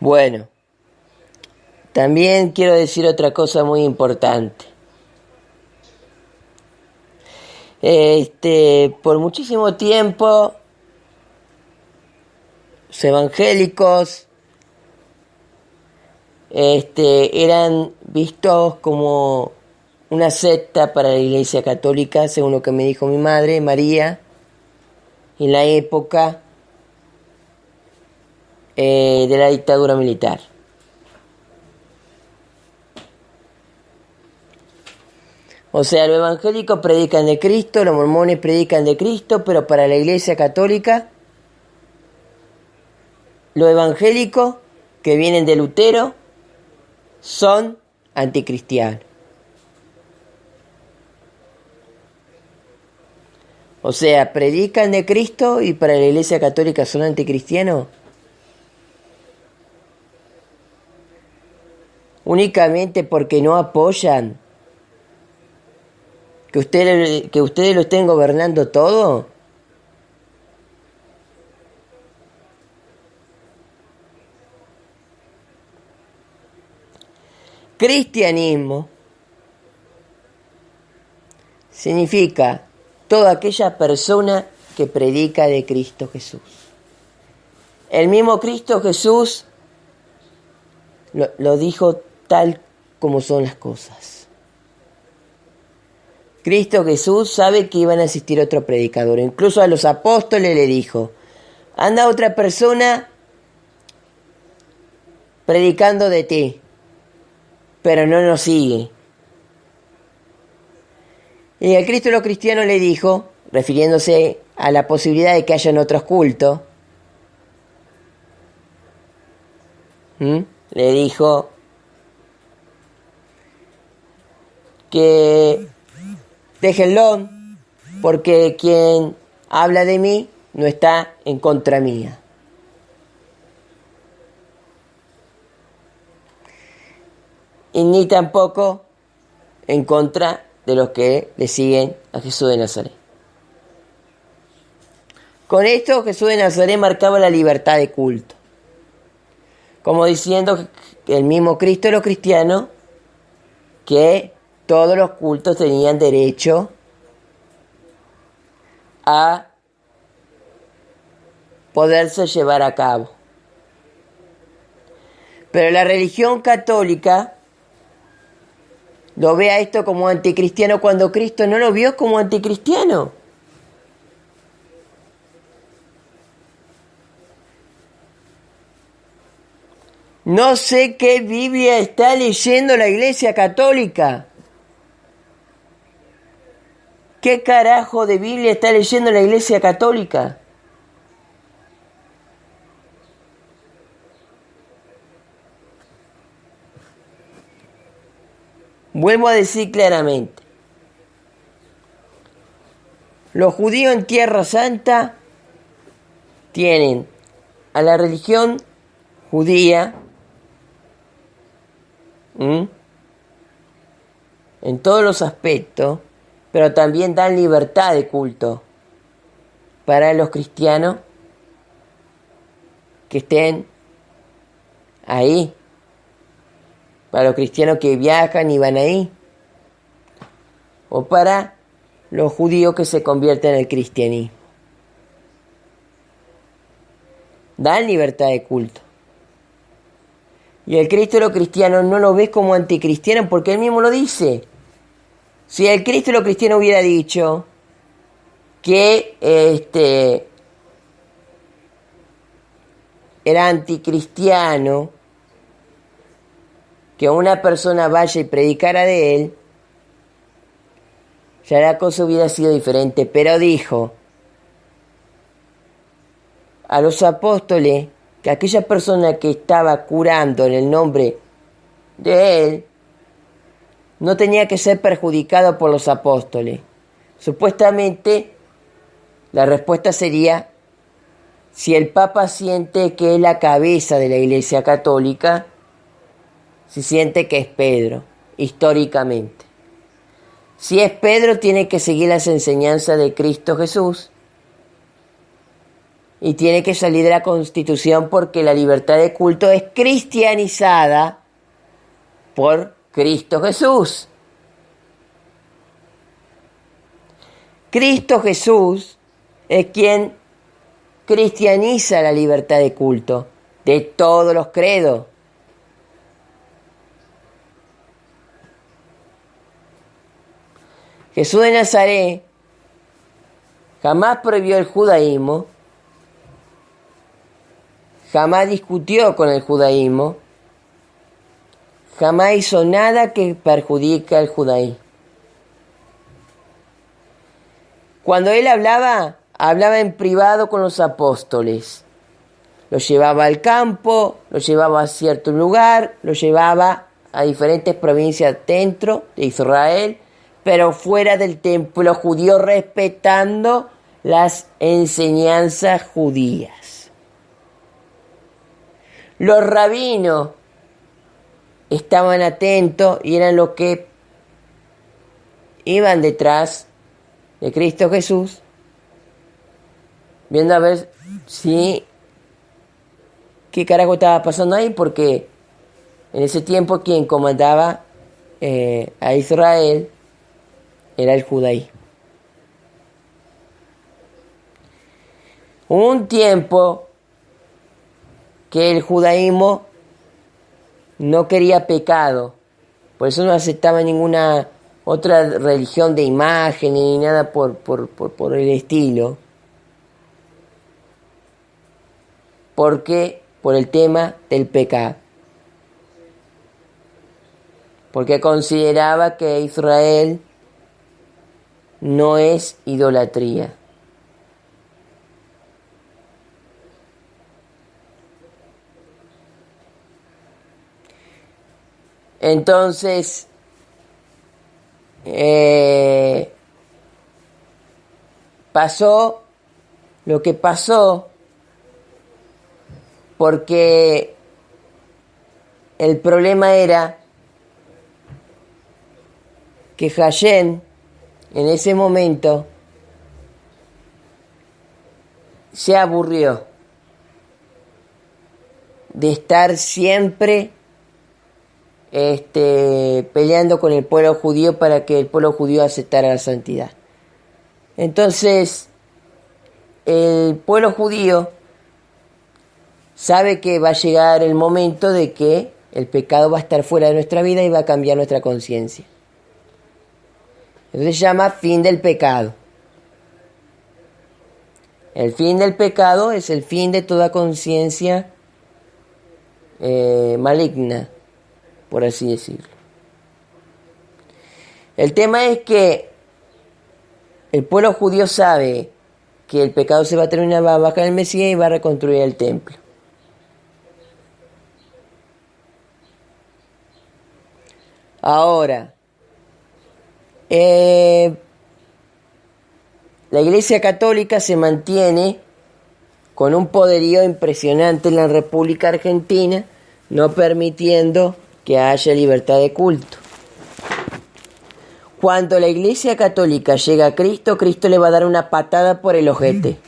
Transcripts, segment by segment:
Bueno, también quiero decir otra cosa muy importante. Por muchísimo tiempo, los evangélicos eran vistos como una secta para la Iglesia Católica, según lo que me dijo mi madre, María, en la época de la dictadura militar. O sea, los evangélicos predican de Cristo, los mormones predican de Cristo, pero para la Iglesia Católica, los evangélicos que vienen de Lutero son anticristianos. O sea, predican de Cristo y para la Iglesia Católica son anticristianos. Únicamente porque no apoyan que ustedes lo estén gobernando todo. Cristianismo significa toda aquella persona que predica de Cristo Jesús. El mismo Cristo Jesús lo dijo tal como son las cosas. Cristo Jesús sabe que iban a existir otros predicadores. Incluso a los apóstoles le dijo, anda otra persona predicando de ti, pero no nos sigue. Y el Cristo de los cristianos le dijo, refiriéndose a la posibilidad de que hayan otros cultos, le dijo que déjenlo, porque quien habla de mí no está en contra mía. Y ni tampoco en contra de los que le siguen a Jesús de Nazaret. Con esto Jesús de Nazaret marcaba la libertad de culto, como diciendo que el mismo Cristo de los cristianos, que todos los cultos tenían derecho a poderse llevar a cabo. Pero la religión católica lo ve a esto como anticristiano cuando Cristo no lo vio como anticristiano. No sé qué Biblia está leyendo la Iglesia Católica. ¿Qué carajo de Biblia está leyendo la Iglesia Católica? Vuelvo a decir claramente. Los judíos en Tierra Santa tienen a la religión judía en todos los aspectos, pero también dan libertad de culto para los cristianos que estén ahí, para los cristianos que viajan y van ahí, o para los judíos que se convierten al cristianismo. Dan libertad de culto. Y el Cristo de los cristianos no lo ves como anticristiano porque él mismo lo dice. Si el Cristo de los cristianos hubiera dicho que era anticristiano que una persona vaya y predicara de él, ya la cosa hubiera sido diferente. Pero dijo a los apóstoles que aquella persona que estaba curando en el nombre de él no tenía que ser perjudicado por los apóstoles. Supuestamente la respuesta sería, si el Papa siente que es la cabeza de la Iglesia Católica, si siente que es Pedro, históricamente. Si es Pedro, tiene que seguir las enseñanzas de Cristo Jesús y tiene que salir de la Constitución porque la libertad de culto es cristianizada por Cristo Jesús. Cristo Jesús es quien cristianiza la libertad de culto de todos los credos. Jesús de Nazaret jamás prohibió el judaísmo, jamás discutió con el judaísmo, jamás hizo nada que perjudique al judaísmo. Cuando él hablaba en privado con los apóstoles. Los llevaba al campo, los llevaba a cierto lugar, los llevaba a diferentes provincias dentro de Israel, pero fuera del templo judío, respetando las enseñanzas judías. Los rabinos estaban atentos y eran los que iban detrás de Cristo Jesús, viendo a ver qué carajo estaba pasando ahí, porque en ese tiempo quien comandaba a Israel era el judaísmo. Hubo un tiempo que el judaísmo no quería pecado, por eso no aceptaba ninguna otra religión de imagen ni nada por el estilo. Porque por el tema del pecado. Porque consideraba que Israel no es idolatría. Entonces, pasó lo que pasó porque el problema era que Hashem en ese momento se aburrió de estar siempre peleando con el pueblo judío para que el pueblo judío aceptara la santidad. Entonces, el pueblo judío sabe que va a llegar el momento de que el pecado va a estar fuera de nuestra vida y va a cambiar nuestra conciencia. Entonces se llama fin del pecado. El fin del pecado es el fin de toda conciencia maligna, por así decirlo. El tema es que el pueblo judío sabe que el pecado se va a terminar, va a bajar el Mesías y va a reconstruir el templo. Ahora, la Iglesia Católica se mantiene con un poderío impresionante en la República Argentina, no permitiendo que haya libertad de culto. Cuando la Iglesia Católica llega a Cristo, Cristo le va a dar una patada por el ojete.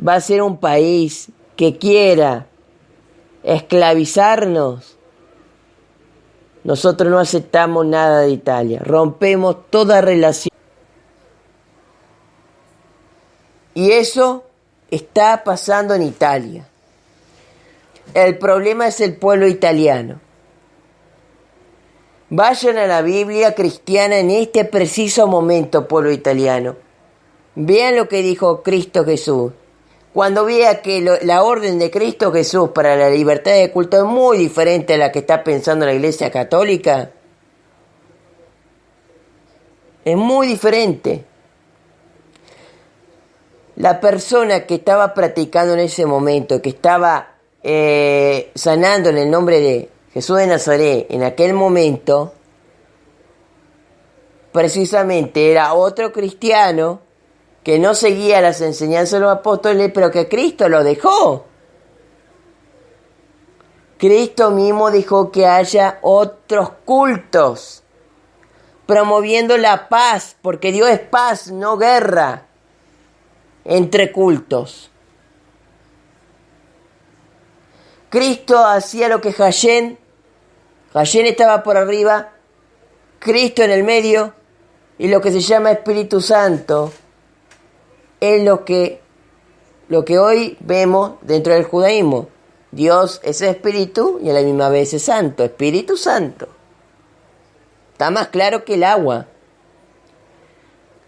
Va a ser un país que quiera esclavizarnos. Nosotros no aceptamos nada de Italia, rompemos toda relación. Y eso está pasando en Italia. El problema es el pueblo italiano. Vayan a la Biblia cristiana en este preciso momento, pueblo italiano. Vean lo que dijo Cristo Jesús. Cuando vea que la orden de Cristo Jesús para la libertad de culto es muy diferente a la que está pensando la Iglesia Católica, es muy diferente. La persona que estaba practicando en ese momento, que estaba sanando en el nombre de Jesús de Nazaret en aquel momento, precisamente era otro cristiano que no seguía las enseñanzas de los apóstoles, pero que Cristo lo dejó. Cristo mismo dejó que haya otros cultos, promoviendo la paz, porque Dios es paz, no guerra. entre cultos. Cristo hacía lo que Hashem estaba por arriba, Cristo en el medio, y lo que se llama Espíritu Santo es lo que hoy vemos dentro del judaísmo. Dios es espíritu y a la misma vez es santo, Espíritu Santo. Está más claro que el agua.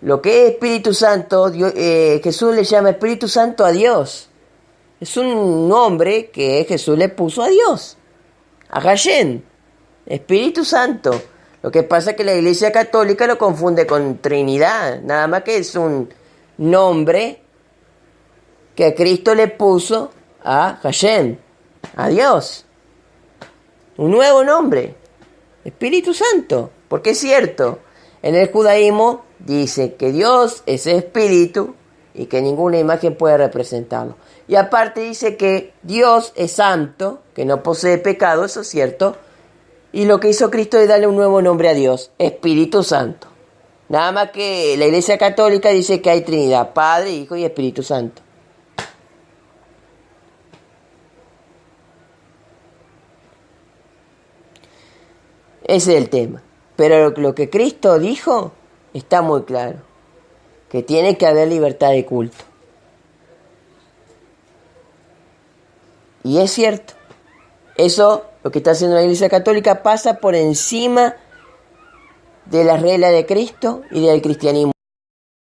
Lo que es Espíritu Santo, Jesús le llama Espíritu Santo a Dios. Es un nombre que Jesús le puso a Dios, a Hashem, Espíritu Santo. Lo que pasa es que la Iglesia Católica lo confunde con Trinidad, nada más que es un nombre que Cristo le puso a Hashem, a Dios. Un nuevo nombre, Espíritu Santo, porque es cierto, en el judaísmo dice que Dios es espíritu y que ninguna imagen puede representarlo. Y aparte dice que Dios es santo, que no posee pecado, eso es cierto. Y lo que hizo Cristo es darle un nuevo nombre a Dios, Espíritu Santo. Nada más que la Iglesia Católica dice que hay Trinidad, Padre, Hijo y Espíritu Santo. Ese es el tema. Pero lo que Cristo dijo está muy claro, que tiene que haber libertad de culto. Y es cierto, eso, lo que está haciendo la Iglesia Católica, pasa por encima de las reglas de Cristo y del cristianismo.